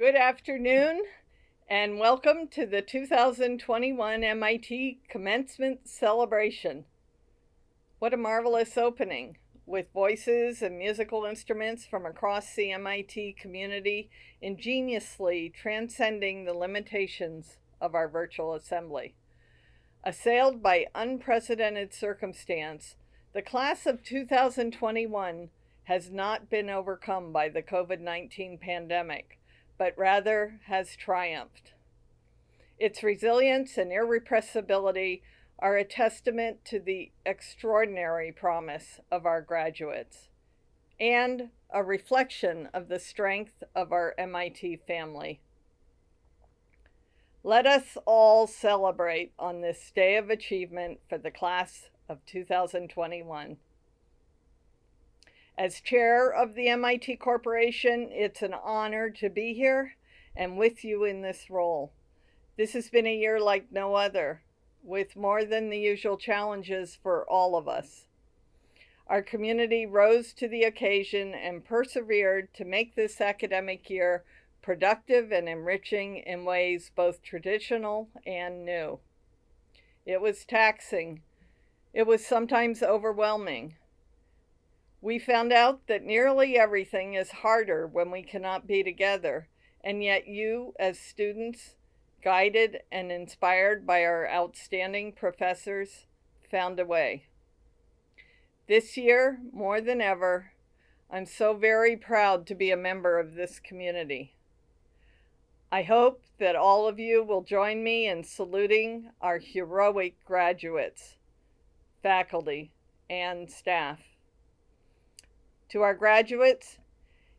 Good afternoon, and welcome to the 2021 MIT Commencement Celebration. What a marvelous opening, with voices and musical instruments from across the MIT community ingeniously transcending the limitations of our virtual assembly. Assailed by unprecedented circumstance, the class of 2021 has not been overcome by the COVID-19 pandemic, but rather has triumphed. Its resilience and irrepressibility are a testament to the extraordinary promise of our graduates and a reflection of the strength of our MIT family. Let us all celebrate on this day of achievement for the class of 2021. As chair of the MIT Corporation, it's an honor to be here and with you in this role. This has been a year like no other, with more than the usual challenges for all of us. Our community rose to the occasion and persevered to make this academic year productive and enriching in ways both traditional and new. It was taxing. It was sometimes overwhelming. We found out that nearly everything is harder when we cannot be together, and yet you, as students, guided and inspired by our outstanding professors, found a way. This year, more than ever, I'm so very proud to be a member of this community. I hope that all of you will join me in saluting our heroic graduates, faculty, and staff. To our graduates,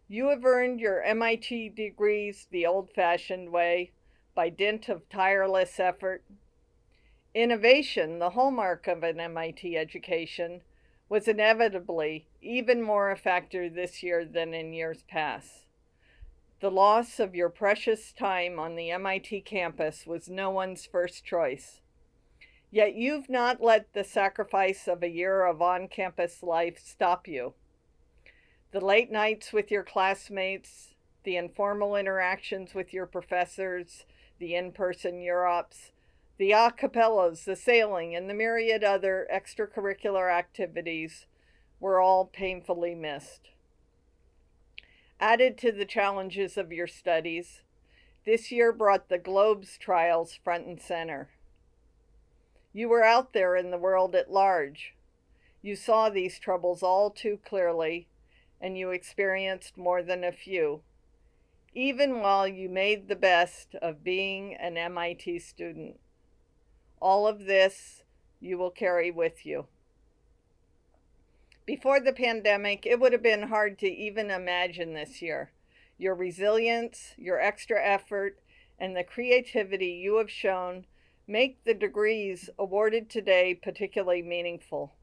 you have earned your MIT degrees the old-fashioned way by dint of tireless effort. Innovation, the hallmark of an MIT education, was inevitably even more a factor this year than in years past. The loss of your precious time on the MIT campus was no one's first choice. Yet you've not let the sacrifice of a year of on-campus life stop you. The late nights with your classmates, the informal interactions with your professors, the in-person Europs, the a cappellas, the sailing, and the myriad other extracurricular activities were all painfully missed. Added to the challenges of your studies, this year brought the Globe's trials front and center. You were out there in the world at large. You saw these troubles all too clearly, and you experienced more than a few, even while you made the best of being an MIT student. All of this you will carry with you. Before the pandemic, it would have been hard to even imagine this year. Your resilience, your extra effort, and the creativity you have shown make the degrees awarded today particularly meaningful.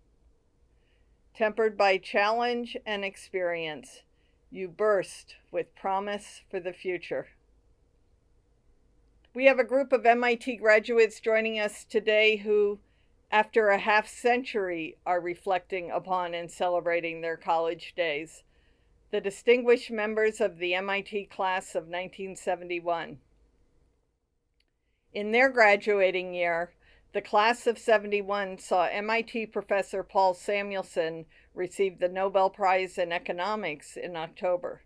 Tempered by challenge and experience, you burst with promise for the future. We have a group of MIT graduates joining us today who, after a half-century, are reflecting upon and celebrating their college days, the distinguished members of the MIT class of 1971. In their graduating year, the class of '71 saw MIT professor Paul Samuelson receive the Nobel Prize in Economics in October.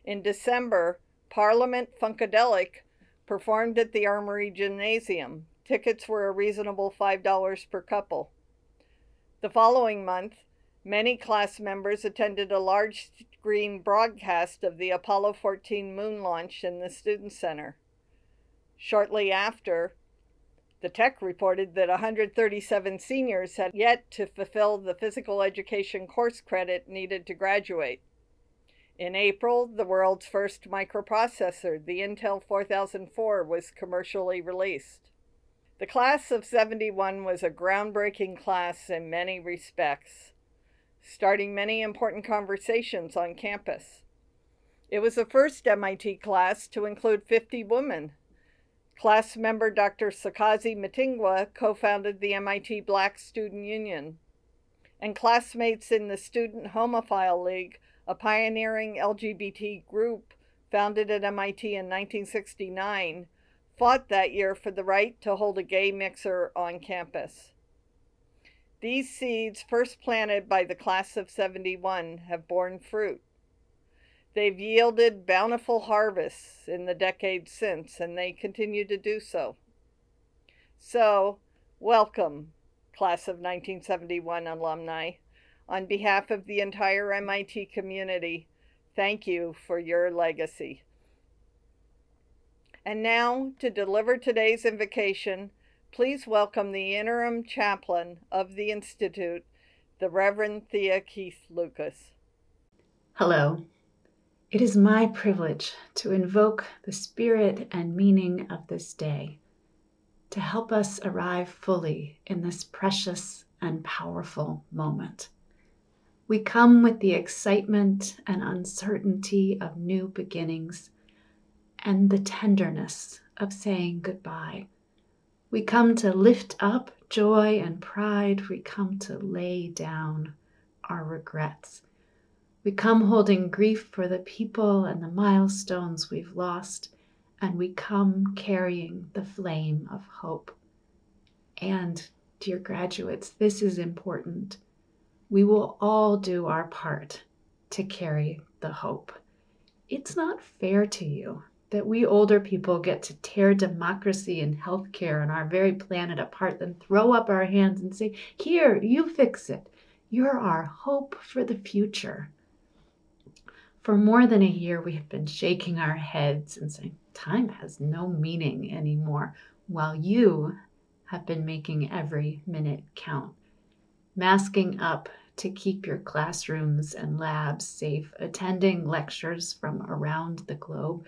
In December, Parliament Funkadelic performed at the Armory Gymnasium. Tickets were a reasonable $5 per couple. The following month, many class members attended a large screen broadcast of the Apollo 14 moon launch in the Student Center. Shortly after, the Tech reported that 137 seniors had yet to fulfill the physical education course credit needed to graduate. In April, the world's first microprocessor, the Intel 4004, was commercially released. The class of '71 was a groundbreaking class in many respects, starting many important conversations on campus. It was the first MIT class to include 50 women. Class member Dr. Sakazi Matingwa co-founded the MIT Black Student Union, and classmates in the Student Homophile League, a pioneering LGBT group founded at MIT in 1969, fought that year for the right to hold a gay mixer on campus. These seeds, first planted by the class of '71, have borne fruit. They've yielded bountiful harvests in the decades since, and they continue to do so. So, welcome, class of 1971 alumni. On behalf of the entire MIT community, thank you for your legacy. And now, to deliver today's invocation, please welcome the interim chaplain of the Institute, the Reverend Thea Keith Lucas. Hello. It is my privilege to invoke the spirit and meaning of this day to help us arrive fully in this precious and powerful moment. We come with the excitement and uncertainty of new beginnings and the tenderness of saying goodbye. We come to lift up joy and pride. We come to lay down our regrets. We come holding grief for the people and the milestones we've lost, and we come carrying the flame of hope. And, dear graduates, this is important. We will all do our part to carry the hope. It's not fair to you that we older people get to tear democracy and healthcare and our very planet apart, then throw up our hands and say, "Here, you fix it. You're our hope for the future." For more than a year, we have been shaking our heads and saying, time has no meaning anymore, while you have been making every minute count, masking up to keep your classrooms and labs safe, attending lectures from around the globe,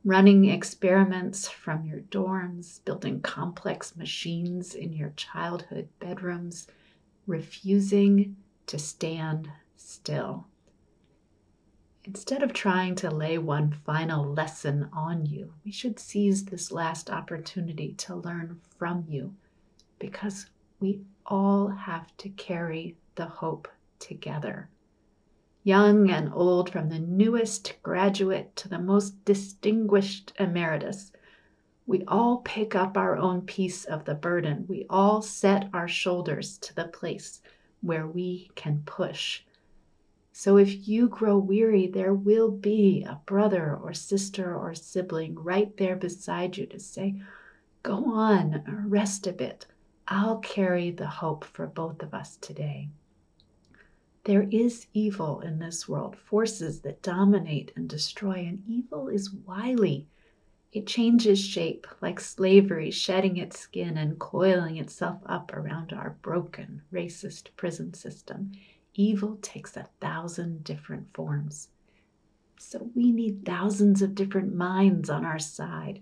running experiments from your dorms, building complex machines in your childhood bedrooms, refusing to stand still. Instead of trying to lay one final lesson on you, we should seize this last opportunity to learn from you, because we all have to carry the hope together. Young and old, from the newest graduate to the most distinguished emeritus, we all pick up our own piece of the burden. We all set our shoulders to the place where we can push. So if you grow weary, there will be a brother or sister or sibling right there beside you to say, "Go on, rest a bit. I'll carry the hope for both of us today." There is evil in this world, forces that dominate and destroy, and evil is wily. It changes shape like slavery, shedding its skin and coiling itself up around our broken, racist prison system. Evil takes 1,000 different forms. So we need thousands of different minds on our side.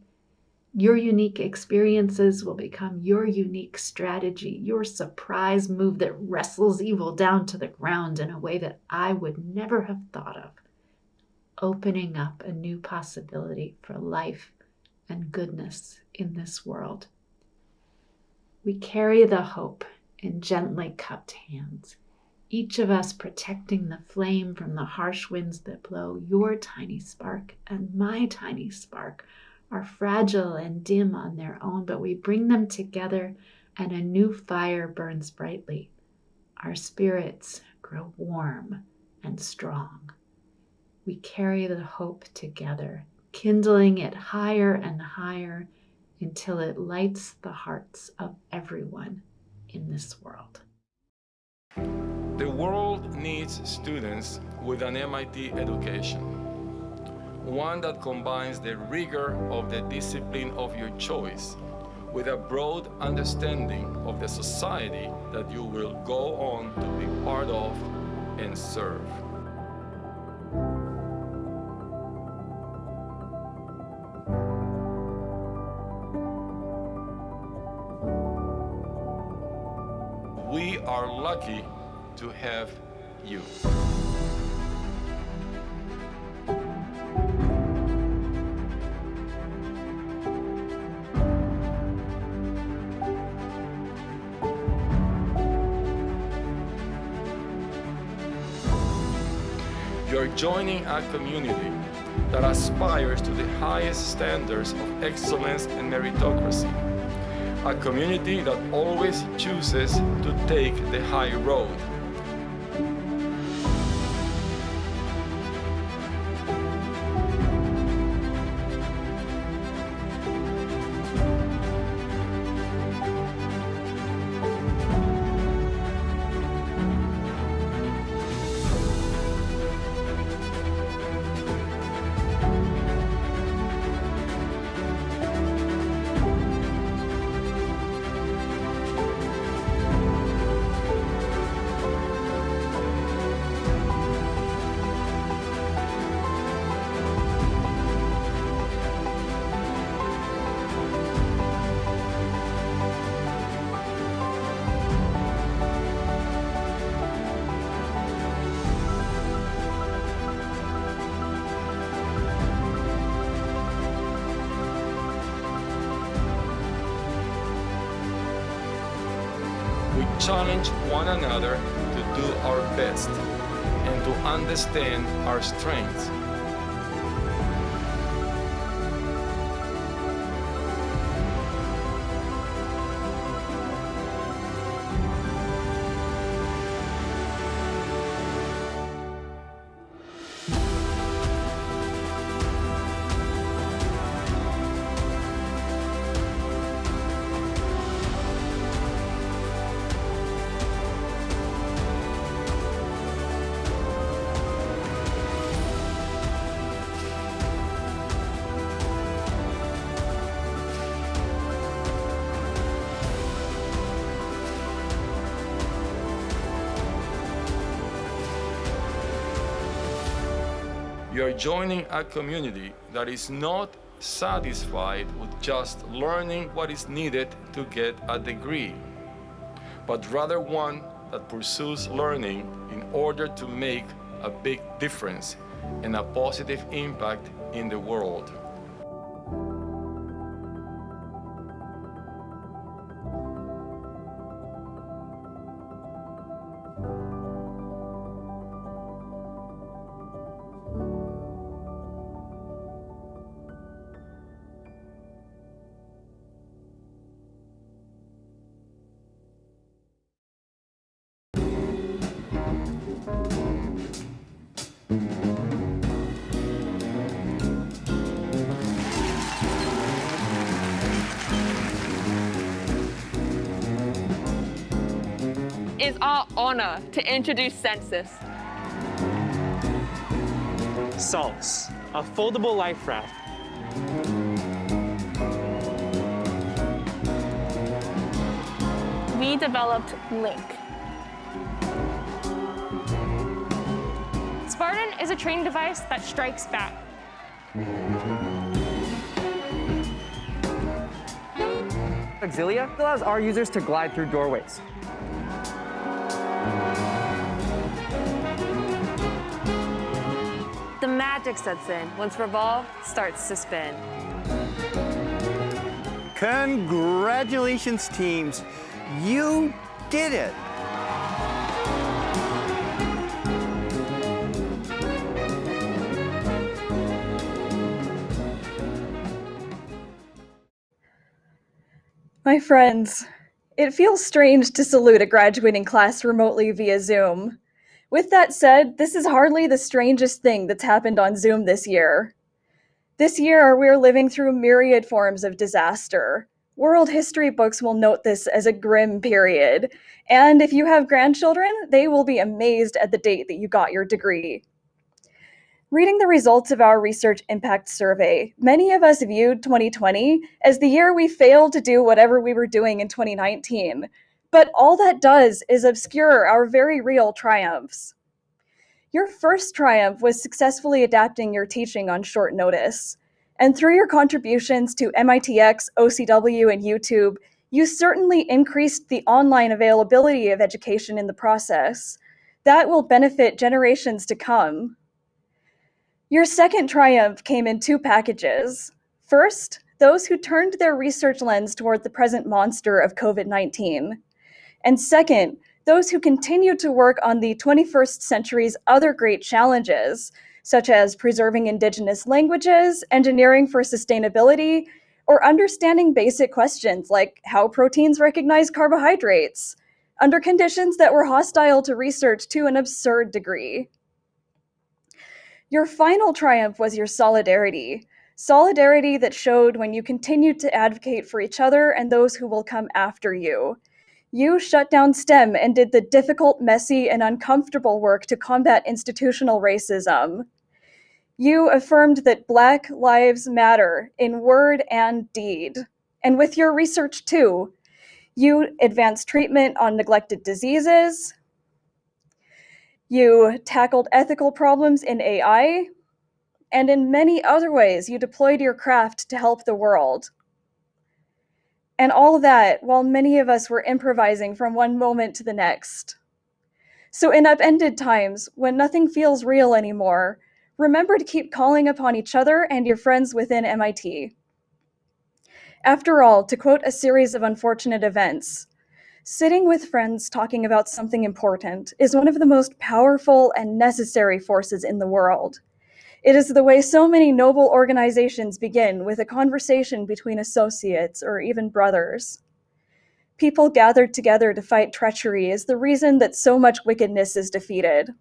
Your unique experiences will become your unique strategy, your surprise move that wrestles evil down to the ground in a way that I would never have thought of, opening up a new possibility for life and goodness in this world. We carry the hope in gently cupped hands, each of us protecting the flame from the harsh winds that blow. Your tiny spark and my tiny spark are fragile and dim on their own, but we bring them together and a new fire burns brightly. Our spirits grow warm and strong. We carry the hope together, kindling it higher and higher until it lights the hearts of everyone in this world. The world needs students with an MIT education, one that combines the rigor of the discipline of your choice with a broad understanding of the society that you will go on to be part of and serve. We are lucky to have you. You're joining a community that aspires to the highest standards of excellence and meritocracy. A community that always chooses to take the high road. challenge one another to do our best and to understand our strengths. You are joining a community that is not satisfied with just learning what is needed to get a degree, but rather one that pursues learning in order to make a big difference and a positive impact in the world. It's our honor to introduce Census. Salts, a foldable life raft. We developed Link. Spartan is a training device that strikes back. Auxilia allows our users to glide through doorways. The magic sets in once Revolve starts to spin. Congratulations, teams. You did it. My friends, it feels strange to salute a graduating class remotely via Zoom. With that said, this is hardly the strangest thing that's happened on Zoom this year. This year, we're living through myriad forms of disaster. World history books will note this as a grim period, and if you have grandchildren, they will be amazed at the date that you got your degree. Reading the results of our research impact survey, many of us viewed 2020 as the year we failed to do whatever we were doing in 2019. But all that does is obscure our very real triumphs. Your first triumph was successfully adapting your teaching on short notice. And through your contributions to MITx, OCW, and YouTube, you certainly increased the online availability of education in the process. That will benefit generations to come. Your second triumph came in two packages. First, those who turned their research lens toward the present monster of COVID-19. And second, those who continue to work on the 21st century's other great challenges, such as preserving indigenous languages, engineering for sustainability, or understanding basic questions like how proteins recognize carbohydrates, under conditions that were hostile to research to an absurd degree. Your final triumph was your solidarity. Solidarity that showed when you continued to advocate for each other and those who will come after you. You shut down STEM and did the difficult, messy, and uncomfortable work to combat institutional racism. You affirmed that Black Lives Matter in word and deed. And with your research too, you advanced treatment on neglected diseases. You tackled ethical problems in AI. And in many other ways, you deployed your craft to help the world. And all that while many of us were improvising from one moment to the next. So in upended times, when nothing feels real anymore, remember to keep calling upon each other and your friends within MIT. After all, to quote a series of unfortunate events, Sitting with friends talking about something important is one of the most powerful and necessary forces in the world. It is the way so many noble organizations begin, with a conversation between associates or even brothers. People gathered together to fight treachery is the reason that so much wickedness is defeated.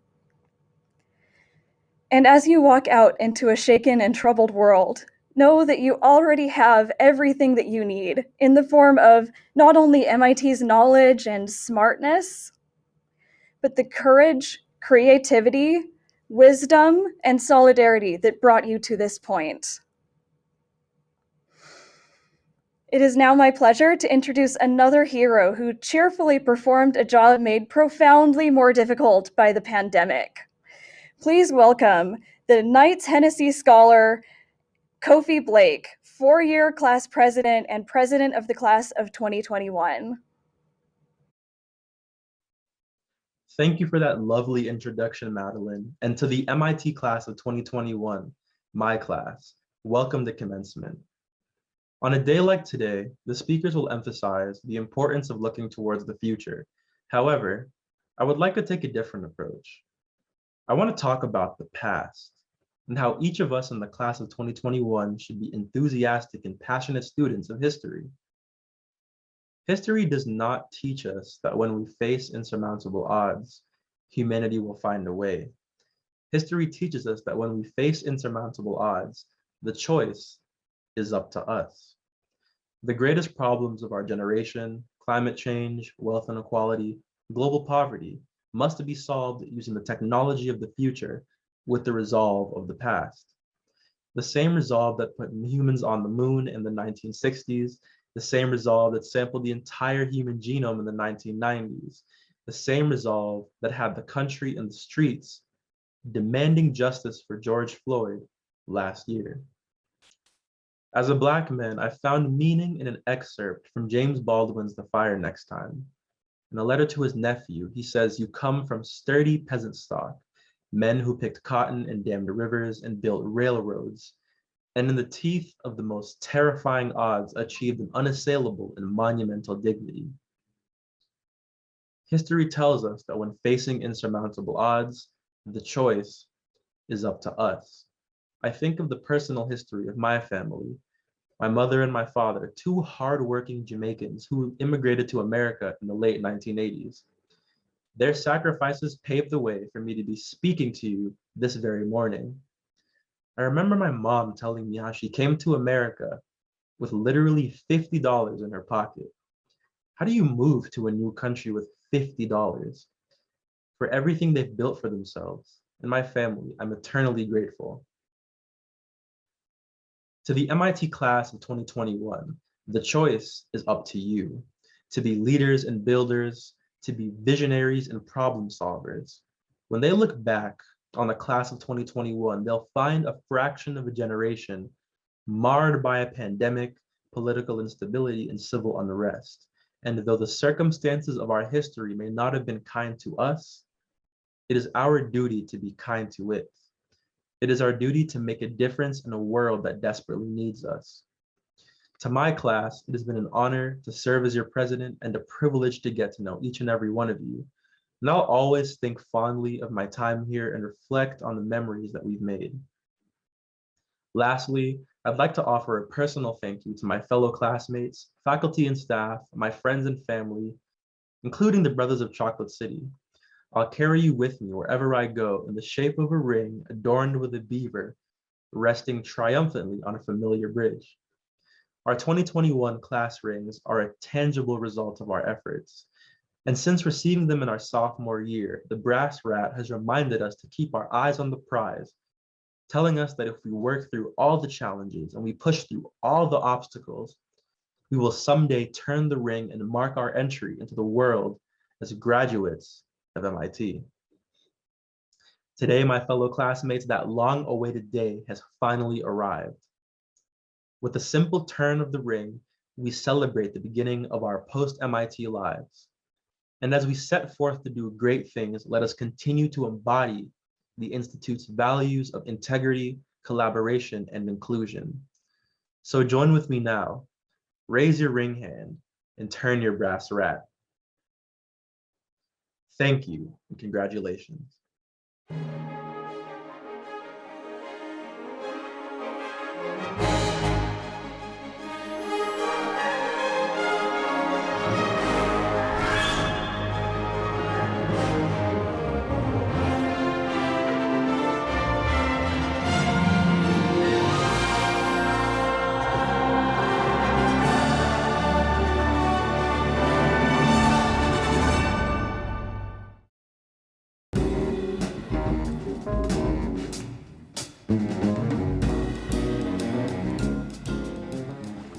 And as you walk out into a shaken and troubled world, know that you already have everything that you need in the form of not only MIT's knowledge and smartness, but the courage, creativity, wisdom, and solidarity that brought you to this point. It is now my pleasure to introduce another hero who cheerfully performed a job made profoundly more difficult by the pandemic. Please welcome the Knights Hennessy Scholar, Kofi Blake, four-year class president and president of the class of 2021. Thank you for that lovely introduction, Madeline. And to the MIT class of 2021, my class, welcome to Commencement. On a day like today, the speakers will emphasize the importance of looking towards the future. However, I would like to take a different approach. I want to talk about the past and how each of us in the class of 2021 should be enthusiastic and passionate students of history. History does not teach us that when we face insurmountable odds, humanity will find a way. History teaches us that when we face insurmountable odds, the choice is up to us. The greatest problems of our generation, climate change, wealth inequality, global poverty, must be solved using the technology of the future with the resolve of the past. The same resolve that put humans on the moon in the 1960s, the same resolve that sampled the entire human genome in the 1990s, the same resolve that had the country in the streets demanding justice for George Floyd last year. As a Black man, I found meaning in an excerpt from James Baldwin's The Fire Next Time. In a letter to his nephew, he says, "You come from sturdy peasant stock, men who picked cotton and dammed rivers and built railroads, and in the teeth of the most terrifying odds achieved an unassailable and monumental dignity." History tells us that when facing insurmountable odds, the choice is up to us. I think of the personal history of my family, my mother and my father, two hardworking Jamaicans who immigrated to America in the late 1980s. Their sacrifices paved the way for me to be speaking to you this very morning. I remember my mom telling me how she came to America with literally $50 in her pocket. How do you move to a new country with $50? For everything they've built for themselves and my family, I'm eternally grateful. To the MIT class of 2021, the choice is up to you to be leaders and builders, to be visionaries and problem solvers. When they look back on the class of 2021, they'll find a fraction of a generation marred by a pandemic, political instability, and civil unrest. And though the circumstances of our history may not have been kind to us, it is our duty to be kind to it. It is our duty to make a difference in a world that desperately needs us. To my class, it has been an honor to serve as your president and a privilege to get to know each and every one of you. And I'll always think fondly of my time here and reflect on the memories that we've made. Lastly, I'd like to offer a personal thank you to my fellow classmates, faculty and staff, my friends and family, including the Brothers of Chocolate City. I'll carry you with me wherever I go in the shape of a ring adorned with a beaver, resting triumphantly on a familiar bridge. Our 2021 class rings are a tangible result of our efforts. And since receiving them in our sophomore year, the brass rat has reminded us to keep our eyes on the prize, telling us that if we work through all the challenges and we push through all the obstacles, we will someday turn the ring and mark our entry into the world as graduates of MIT. Today, my fellow classmates, that long-awaited day has finally arrived. With the simple turn of the ring, we celebrate the beginning of our post-MIT lives. And as we set forth to do great things, let us continue to embody the Institute's values of integrity, collaboration, and inclusion. So join with me now, raise your ring hand, and turn your brass rat. Thank you and congratulations.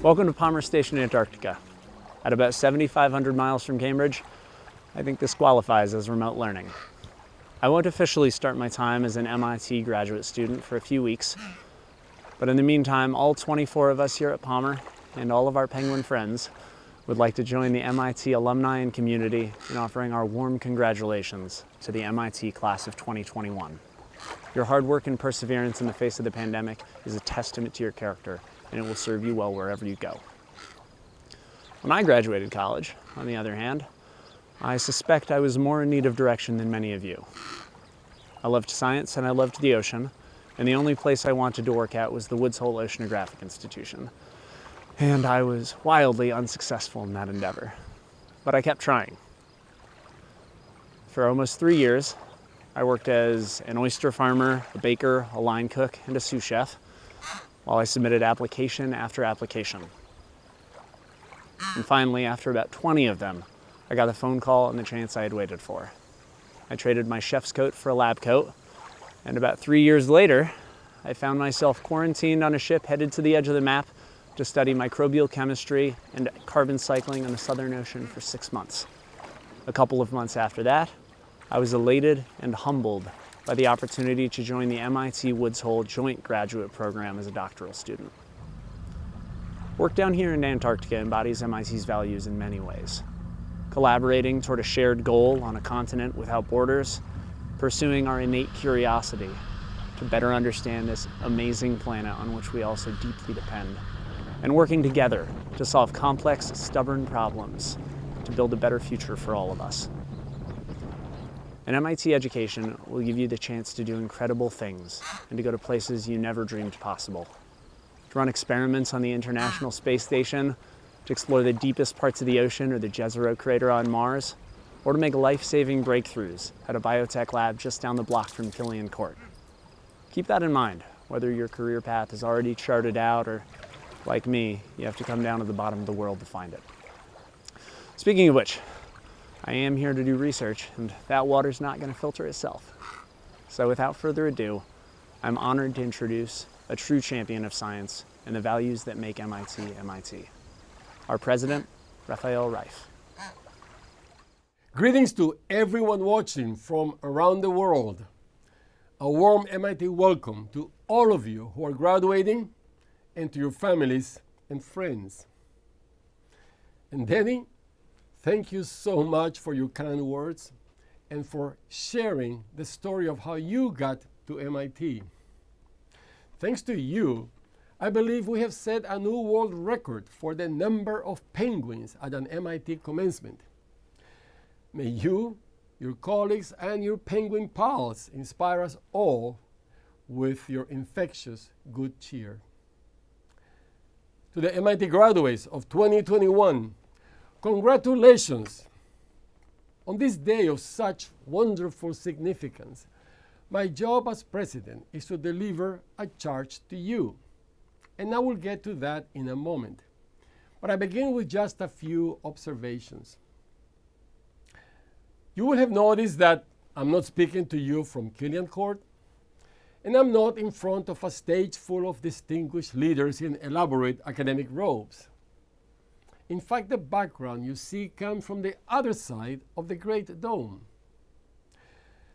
Welcome to Palmer Station, Antarctica. At about 7,500 miles from Cambridge, I think this qualifies as remote learning. I won't officially start my time as an MIT graduate student for a few weeks, but in the meantime, all 24 of us here at Palmer and all of our Penguin friends would like to join the MIT alumni and community in offering our warm congratulations to the MIT class of 2021. Your hard work and perseverance in the face of the pandemic is a testament to your character, and it will serve you well wherever you go. When I graduated college, on the other hand, I suspect I was more in need of direction than many of you. I loved science and I loved the ocean, and the only place I wanted to work at was the Woods Hole Oceanographic Institution. And I was wildly unsuccessful in that endeavor. But I kept trying. For almost 3 years, I worked as an oyster farmer, a baker, a line cook, and a sous chef, while I submitted application after application. And finally, after about 20 of them, I got the phone call and the chance I had waited for. I traded my chef's coat for a lab coat, and about 3 years later, I found myself quarantined on a ship headed to the edge of the map to study microbial chemistry and carbon cycling on the Southern Ocean for 6 months. A couple of months after that, I was elated and humbled by the opportunity to join the MIT Woods Hole Joint Graduate Program as a doctoral student. Work down here in Antarctica embodies MIT's values in many ways. Collaborating toward a shared goal on a continent without borders, pursuing our innate curiosity to better understand this amazing planet on which we all so deeply depend, and working together to solve complex, stubborn problems to build a better future for all of us. An MIT education will give you the chance to do incredible things and to go to places you never dreamed possible. To run experiments on the International Space Station, to explore the deepest parts of the ocean or the Jezero crater on Mars, or to make life-saving breakthroughs at a biotech lab just down the block from Killian Court. Keep that in mind, whether your career path is already charted out or, like me, you have to come down to the bottom of the world to find it. Speaking of which, I am here to do research, and that water's not going to filter itself. So without further ado, I'm honored to introduce a true champion of science and the values that make MIT MIT. Our president, Rafael Reif. Greetings to everyone watching from around the world. A warm MIT welcome to all of you who are graduating and to your families and friends. And Danny, thank you so much for your kind words and for sharing the story of how you got to MIT. Thanks to you, I believe we have set a new world record for the number of penguins at an MIT commencement. May you, your colleagues, and your penguin pals inspire us all with your infectious good cheer. To the MIT graduates of 2021, congratulations! On this day of such wonderful significance, my job as president is to deliver a charge to you. And I will get to that in a moment. But I begin with just a few observations. You will have noticed that I'm not speaking to you from Killian Court, and I'm not in front of a stage full of distinguished leaders in elaborate academic robes. In fact, the background you see comes from the other side of the Great Dome.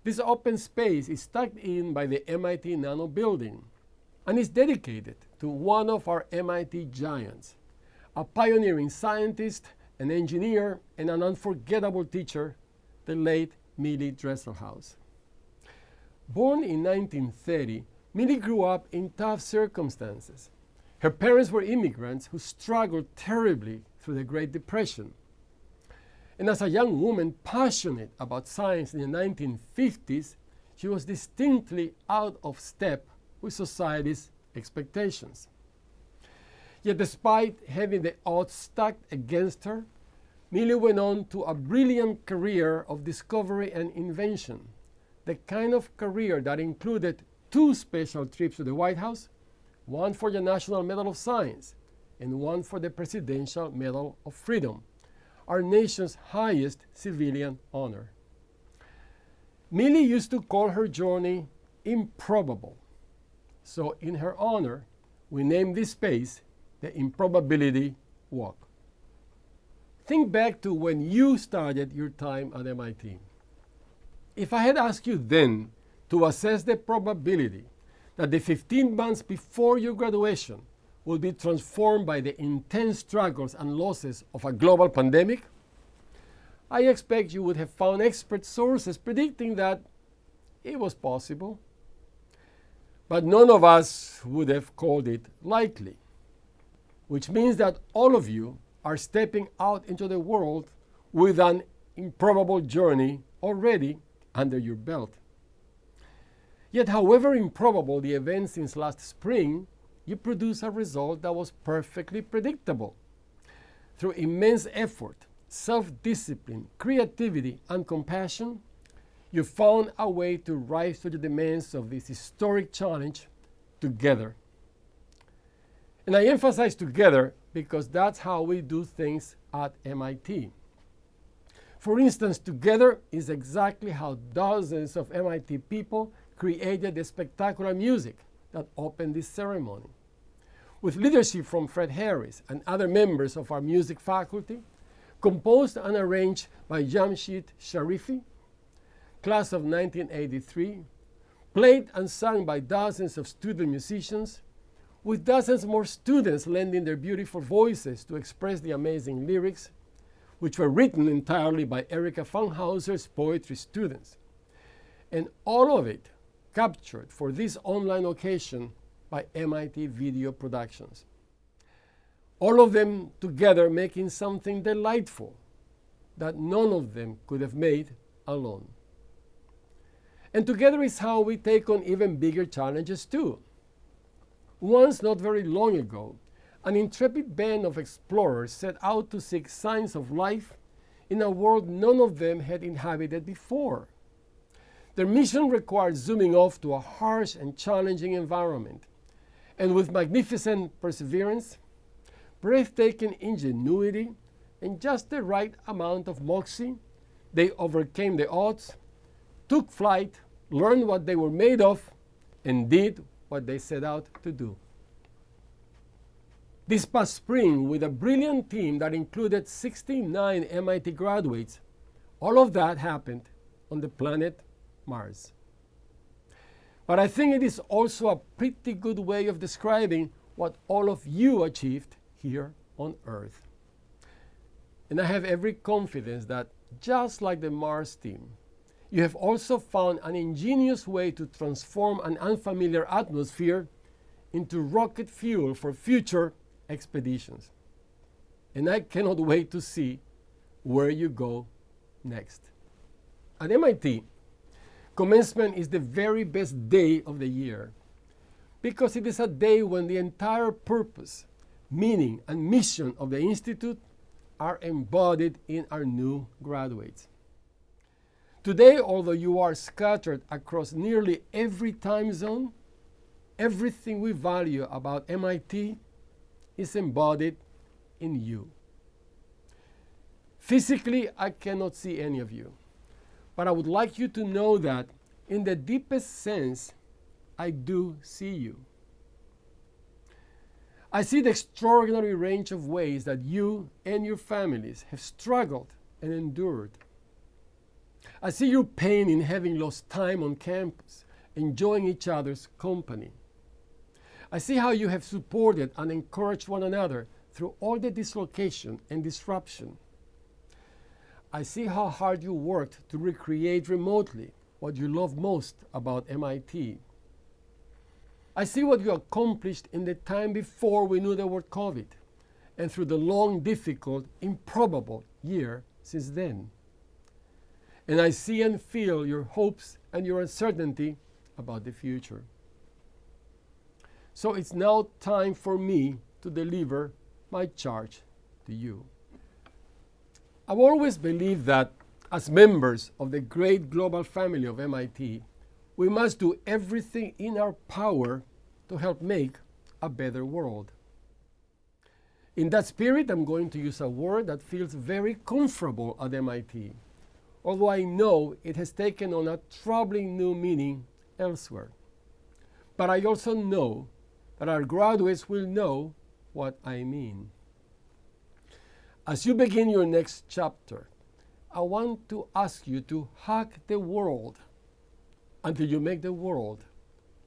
This open space is tucked in by the MIT Nano Building and is dedicated to one of our MIT giants, a pioneering scientist, an engineer, and an unforgettable teacher, the late Millie Dresselhaus. Born in 1930, Millie grew up in tough circumstances. Her parents were immigrants who struggled terribly through the Great Depression. And as a young woman passionate about science in the 1950s, she was distinctly out of step with society's expectations. Yet despite having the odds stacked against her, Millie went on to a brilliant career of discovery and invention, the kind of career that included 2 special trips to the White House, one for the National Medal of Science and one for the Presidential Medal of Freedom, our nation's highest civilian honor. Millie used to call her journey improbable. So in her honor, we named this space the Improbability Walk. Think back to when you started your time at MIT. If I had asked you then to assess the probability that the 15 months before your graduation will be transformed by the intense struggles and losses of a global pandemic, I expect you would have found expert sources predicting that it was possible. But none of us would have called it likely, which means that all of you are stepping out into the world with an improbable journey already under your belt. Yet, however improbable the events since last spring, you produce a result that was perfectly predictable. Through immense effort, self-discipline, creativity, and compassion, you found a way to rise to the demands of this historic challenge together. And I emphasize together because that's how we do things at MIT. For instance, together is exactly how dozens of MIT people created the spectacular music that opened this ceremony. With leadership from Fred Harris and other members of our music faculty, composed and arranged by Jamshid Sharifi, class of 1983, played and sung by dozens of student musicians, with dozens more students lending their beautiful voices to express the amazing lyrics, which were written entirely by Erica Funkhauser's poetry students. And all of it captured for this online occasion by MIT Video Productions. All of them together making something delightful that none of them could have made alone. And together is how we take on even bigger challenges too. Once, not very long ago, an intrepid band of explorers set out to seek signs of life in a world none of them had inhabited before. Their mission required zooming off to a harsh and challenging environment. And with magnificent perseverance, breathtaking ingenuity, and just the right amount of moxie, they overcame the odds, took flight, learned what they were made of, and did what they set out to do. This past spring, with a brilliant team that included 69 MIT graduates, all of that happened on the planet Mars. But I think it is also a pretty good way of describing what all of you achieved here on Earth. And I have every confidence that, just like the Mars team, you have also found an ingenious way to transform an unfamiliar atmosphere into rocket fuel for future expeditions. And I cannot wait to see where you go next. At MIT, Commencement is the very best day of the year because it is a day when the entire purpose, meaning, and mission of the Institute are embodied in our new graduates. Today, although you are scattered across nearly every time zone, everything we value about MIT is embodied in you. Physically, I cannot see any of you, but I would like you to know that in the deepest sense, I do see you. I see the extraordinary range of ways that you and your families have struggled and endured. I see your pain in having lost time on campus, enjoying each other's company. I see how you have supported and encouraged one another through all the dislocation and disruption. I see how hard you worked to recreate remotely what you love most about MIT. I see what you accomplished in the time before we knew the word COVID and through the long, difficult, improbable year since then. And I see and feel your hopes and your uncertainty about the future. So it's now time for me to deliver my charge to you. I've always believed that as members of the great global family of MIT, we must do everything in our power to help make a better world. In that spirit, I'm going to use a word that feels very comfortable at MIT, although I know it has taken on a troubling new meaning elsewhere. But I also know that our graduates will know what I mean. As you begin your next chapter, I want to ask you to hack the world until you make the world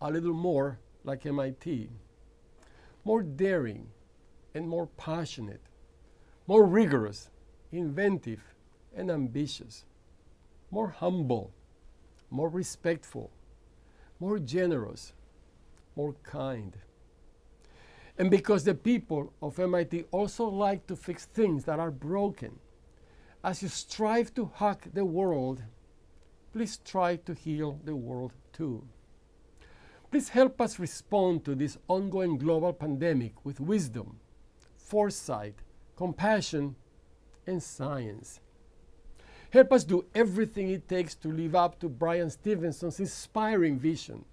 a little more like MIT, more daring and more passionate, more rigorous, inventive, and ambitious, more humble, more respectful, more generous, more kind. And because the people of MIT also like to fix things that are broken, as you strive to hack the world, please try to heal the world too. Please help us respond to this ongoing global pandemic with wisdom, foresight, compassion, and science. Help us do everything it takes to live up to Brian Stevenson's inspiring vision,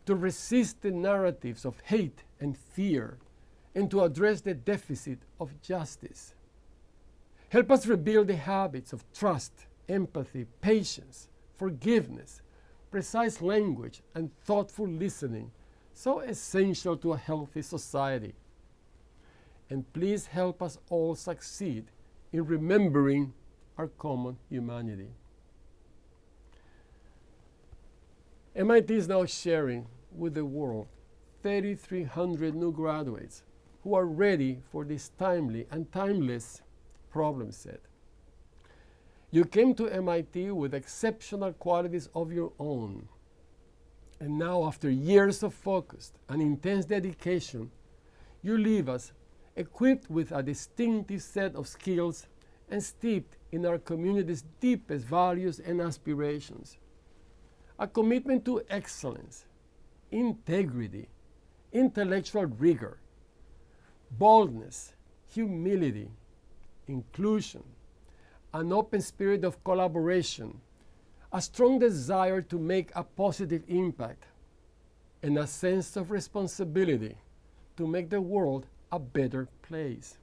to resist the narratives of hate and fear, and to address the deficit of justice. Help us rebuild the habits of trust, empathy, patience, forgiveness, precise language, and thoughtful listening, so essential to a healthy society. And please help us all succeed in remembering our common humanity. MIT is now sharing with the world 3,300 new graduates who are ready for this timely and timeless problem set. You came to MIT with exceptional qualities of your own. And now, after years of focused and intense dedication, you leave us equipped with a distinctive set of skills and steeped in our community's deepest values and aspirations. A commitment to excellence, integrity, intellectual rigor, boldness, humility, inclusion, an open spirit of collaboration, a strong desire to make a positive impact, and a sense of responsibility to make the world a better place.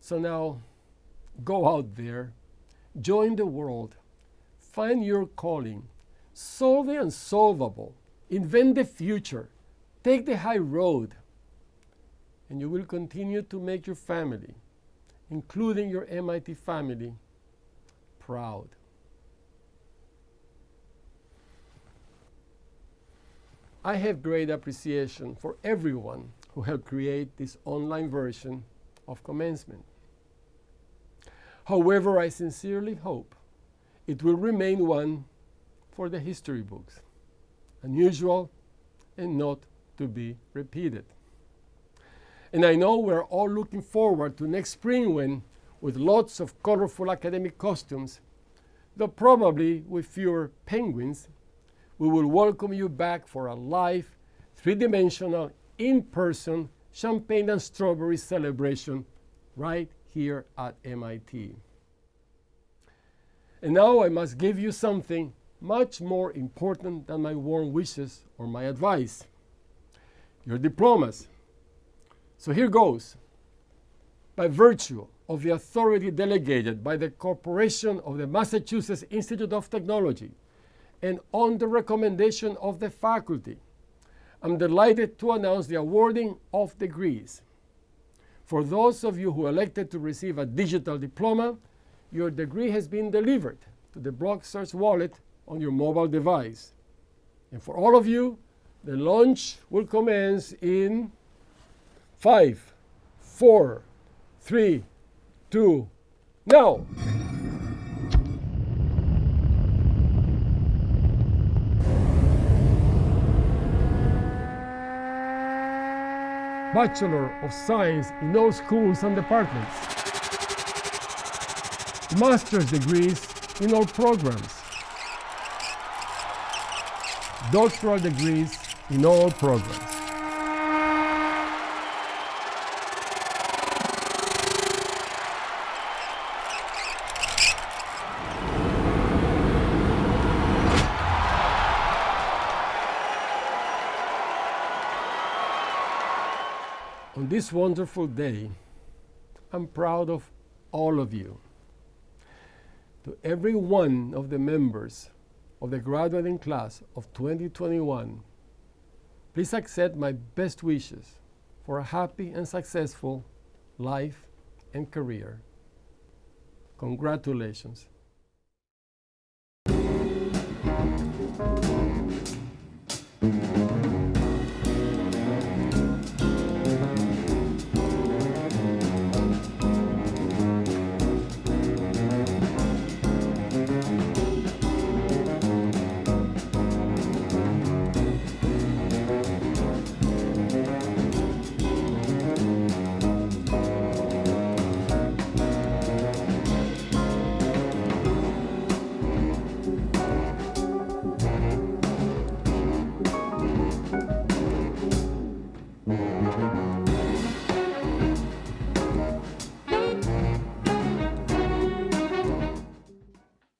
So now, go out there, join the world, find your calling, solve the unsolvable, invent the future, take the high road, and you will continue to make your family, including your MIT family, proud. I have great appreciation for everyone who helped create this online version of Commencement. However, I sincerely hope it will remain one for the history books, unusual and not to be repeated. And I know we're all looking forward to next spring when, with lots of colorful academic costumes, though probably with fewer penguins, we will welcome you back for a live, three-dimensional, in-person champagne and strawberry celebration right here at MIT. And now I must give you something much more important than my warm wishes or my advice: your diplomas. So here goes. By virtue of the authority delegated by the Corporation of the Massachusetts Institute of Technology, and on the recommendation of the faculty, I'm delighted to announce the awarding of degrees. For those of you who elected to receive a digital diploma, your degree has been delivered to the BlockSearch wallet on your mobile device. And for all of you, the launch will commence in 5, 4, 3, 2, now! Bachelor of Science in all schools and departments. master's degrees in all programs, doctoral degrees in all programs. On this wonderful day, I'm proud of all of you. To every one of the members of the graduating class of 2021, please accept my best wishes for a happy and successful life and career. Congratulations.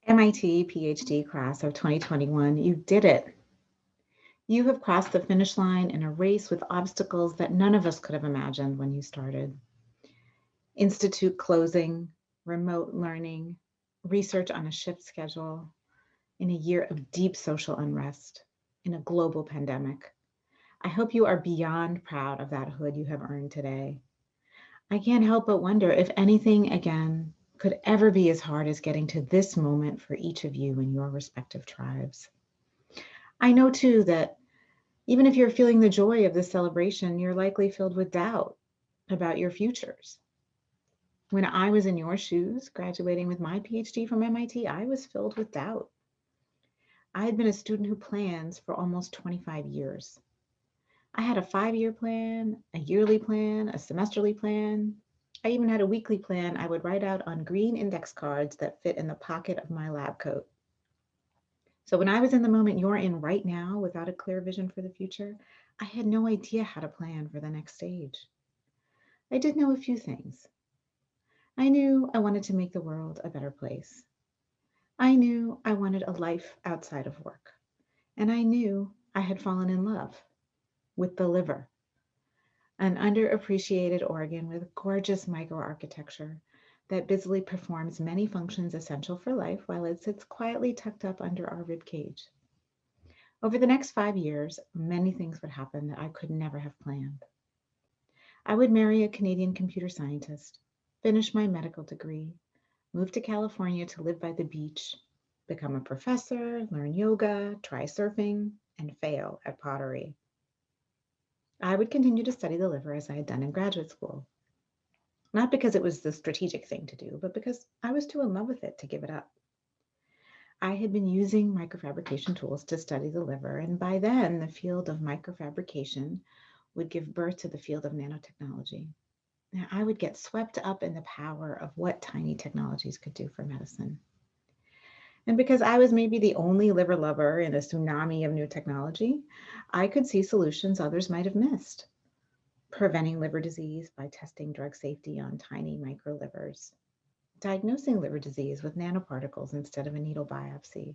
MIT PhD class of 2021, you did it. You have crossed the finish line in a race with obstacles that none of us could have imagined when you started. Institute closing, remote learning, research on a shift schedule, in a year of deep social unrest, in a global pandemic. I hope you are beyond proud of that hood you have earned today. I can't help but wonder if anything again could ever be as hard as getting to this moment for each of you in your respective tribes. I know too that even if you're feeling the joy of this celebration, you're likely filled with doubt about your futures. When I was in your shoes, graduating with my PhD from MIT, I was filled with doubt. I had been a student who plans for almost 25 years. I had a 5-year plan, a yearly plan, a semesterly plan. I even had a weekly plan I would write out on green index cards that fit in the pocket of my lab coat. So when I was in the moment you're in right now without a clear vision for the future, I had no idea how to plan for the next stage. I did know a few things. I knew I wanted to make the world a better place. I knew I wanted a life outside of work. And I knew I had fallen in love with the liver, an underappreciated organ with gorgeous microarchitecture that busily performs many functions essential for life while it sits quietly tucked up under our rib cage. Over the next 5 years, many things would happen that I could never have planned. I would marry a Canadian computer scientist, finish my medical degree, move to California to live by the beach, become a professor, learn yoga, try surfing, and fail at pottery. I would continue to study the liver as I had done in graduate school. Not because it was the strategic thing to do, but because I was too in love with it to give it up. I had been using microfabrication tools to study the liver, and by then the field of microfabrication would give birth to the field of nanotechnology. Now, I would get swept up in the power of what tiny technologies could do for medicine. And because I was maybe the only liver lover in a tsunami of new technology, I could see solutions others might have missed. Preventing liver disease by testing drug safety on tiny microlivers, diagnosing liver disease with nanoparticles instead of a needle biopsy,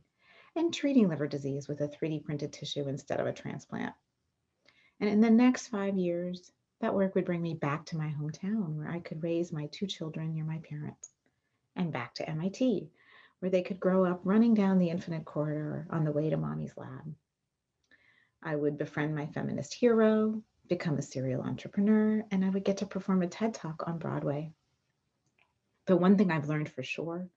and treating liver disease with a 3D printed tissue instead of a transplant. And in the next 5 years, that work would bring me back to my hometown where I could raise my 2 children near my parents, and back to MIT, where they could grow up running down the infinite corridor on the way to mommy's lab. I would befriend my feminist hero, become a serial entrepreneur, and I would get to perform a TED Talk on Broadway. The one thing I've learned for sure,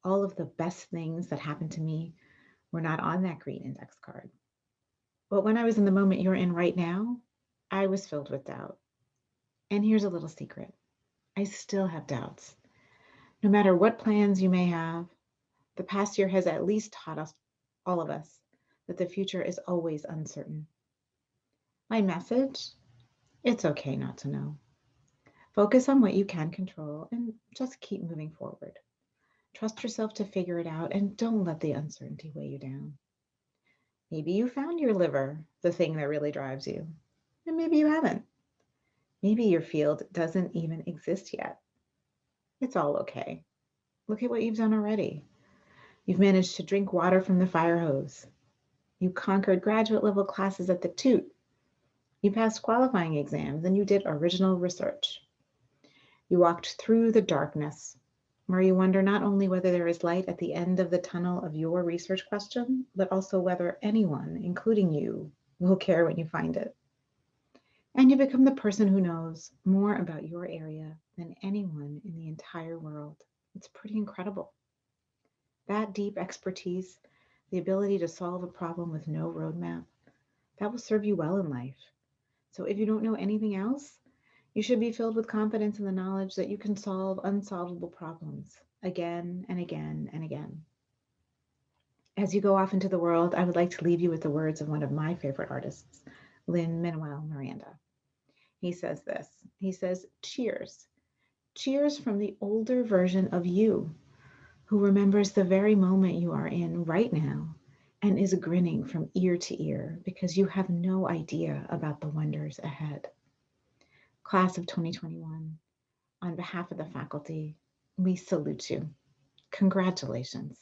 all of the best things that happened to me were not on that green index card. But when I was in the moment you're in right now, I was filled with doubt. And here's a little secret. I still have doubts. No matter what plans you may have, the past year has at least taught us, all of us, that the future is always uncertain. My message, it's okay not to know. Focus on what you can control and just keep moving forward. Trust yourself to figure it out and don't let the uncertainty weigh you down. Maybe you found your liver, the thing that really drives you, and maybe you haven't. Maybe your field doesn't even exist yet. It's all okay. Look at what you've done already. You've managed to drink water from the fire hose. You conquered graduate level classes at the Toot. You passed qualifying exams and you did original research. You walked through the darkness, where you wonder not only whether there is light at the end of the tunnel of your research question, but also whether anyone, including you, will care when you find it. And you become the person who knows more about your area than anyone in the entire world. It's pretty incredible. That deep expertise, the ability to solve a problem with no roadmap, that will serve you well in life. So if you don't know anything else, you should be filled with confidence in the knowledge that you can solve unsolvable problems again and again and again. As you go off into the world, I would like to leave you with the words of one of my favorite artists, Lin-Manuel Miranda. He says this. He says, cheers. Cheers from the older version of you, who remembers the very moment you are in right now and is grinning from ear to ear because you have no idea about the wonders ahead. Class of 2021, on behalf of the faculty, we salute you. Congratulations.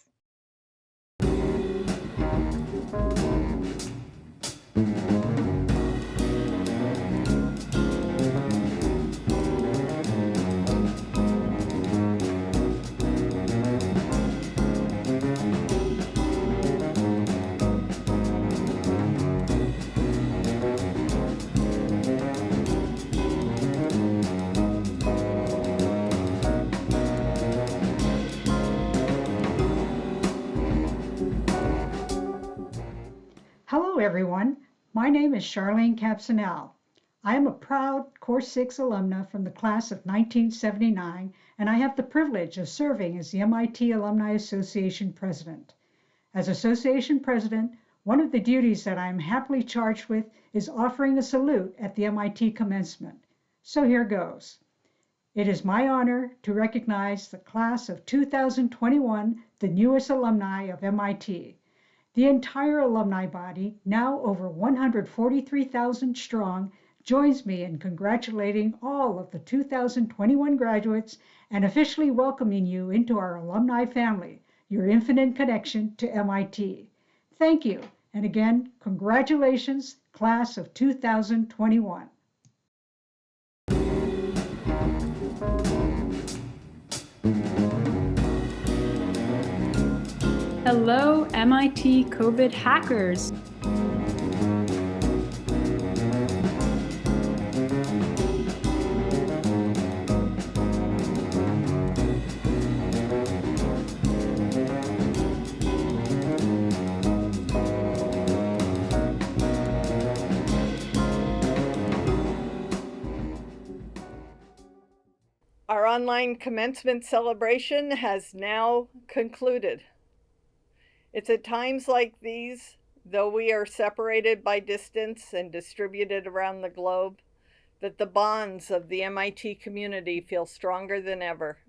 Hello everyone, my name is Charlene Capsanel. I am a proud Course 6 alumna from the class of 1979, and I have the privilege of serving as the MIT Alumni Association President. As Association President, one of the duties that I am happily charged with is offering a salute at the MIT Commencement. So here goes. It is my honor to recognize the class of 2021, the newest alumni of MIT. The entire alumni body, now over 143,000 strong, joins me in congratulating all of the 2021 graduates and officially welcoming you into our alumni family, your infinite connection to MIT. Thank you, and again, congratulations, class of 2021. Hello, MIT COVID hackers. Our online commencement celebration has now concluded. It's at times like these, though we are separated by distance and distributed around the globe, that the bonds of the MIT community feel stronger than ever.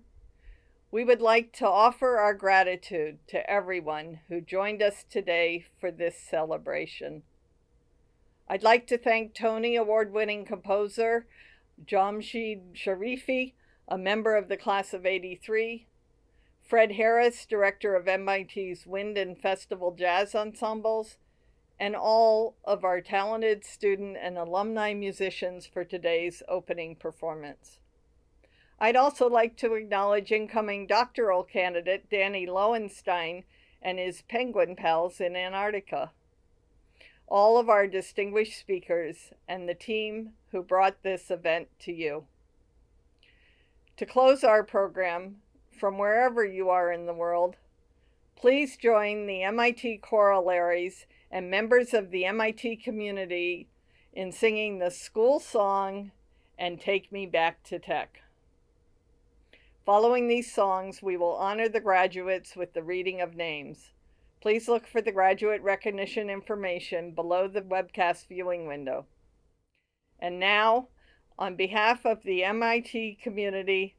We would like to offer our gratitude to everyone who joined us today for this celebration. I'd like to thank Tony Award-winning composer Jamshid Sharifi, a member of the class of '83, Fred Harris, director of MIT's Wind and Festival Jazz Ensembles, and all of our talented student and alumni musicians for today's opening performance. I'd also like to acknowledge incoming doctoral candidate Danny Lowenstein and his penguin pals in Antarctica, all of our distinguished speakers, and the team who brought this event to you. To close our program, from wherever you are in the world, please join the MIT chorallaries and members of the MIT community in singing the school song and Take Me Back to Tech. Following these songs, we will honor the graduates with the reading of names. Please look for the graduate recognition information below the webcast viewing window. And now, on behalf of the MIT community,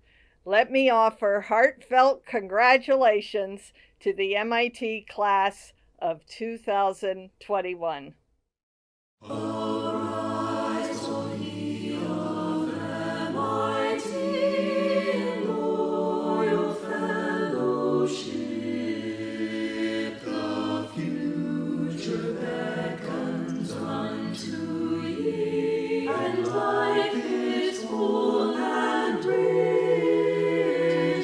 let me offer heartfelt congratulations to the MIT class of 2021. Arise, all ye of MIT, in loyal fellowship, the future beckons unto ye, and life is full and rich.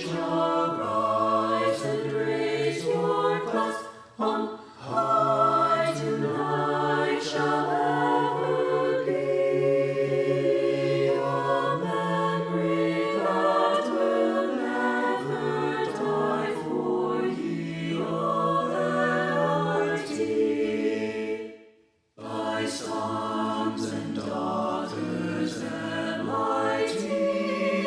Arise and raise your glass on high, tonight shall ever be a memory that will never die for ye of MIT. By sons and daughters MIT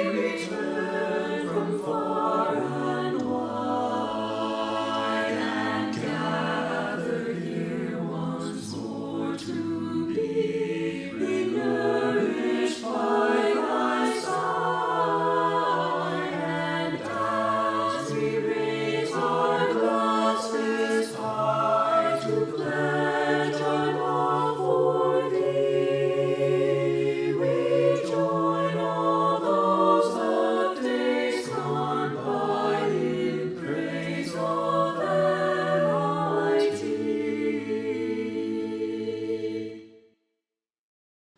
return from far and wide, and gather here once more to be nourished by thy side. And as we raise our glasses high to pledge our love for thee, we join all those of days gone by in praise of MIT.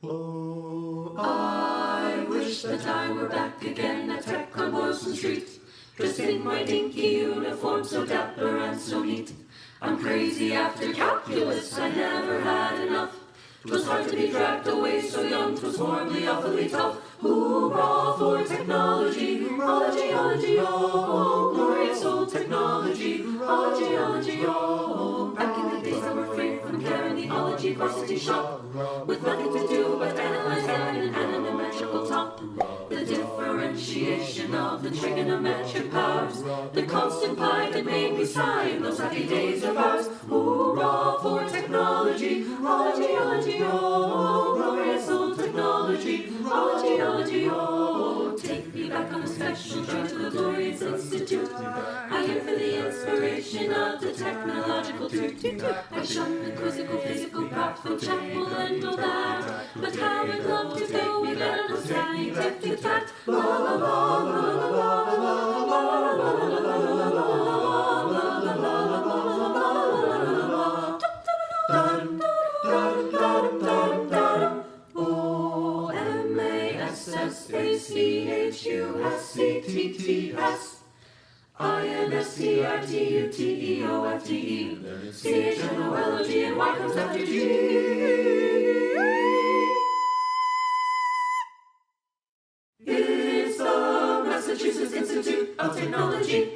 Oh, I wish that I were back again at Tech on Boylston Street, dressed in my dinky uniform, so dapper and so neat. I'm crazy after calculus, I never had enough. 'Twas hard to be dragged away so young, 'twas horribly, awfully tough. Hoorah for technology, ology, oh, glorious old technology, ology, oh. Back in the days I were free from care in the ology varsity shop, with nothing to do but analyze an anatometrical top. The differentiation of the trigonometric powers, the constant pi that made me sigh in those happy days of ours. Hoorah for technology, ology, oh, glorious old technology, ology, oh. Take me back on a special train to the glorious institute. I yearn for the inspiration of the technological toot. I shun the quizzical, physical, practical, chapel and all that, but how I'd love to go with that scientific fact. La la la la la la la la la O-M-A-S-S-A-C-H-U-S-C-T-T-S I-N-S-T-I-T-U-T-E-O-F-T-E C-H-N-O-L-O-G and Y comes after G. It's the Massachusetts Institute of Technology.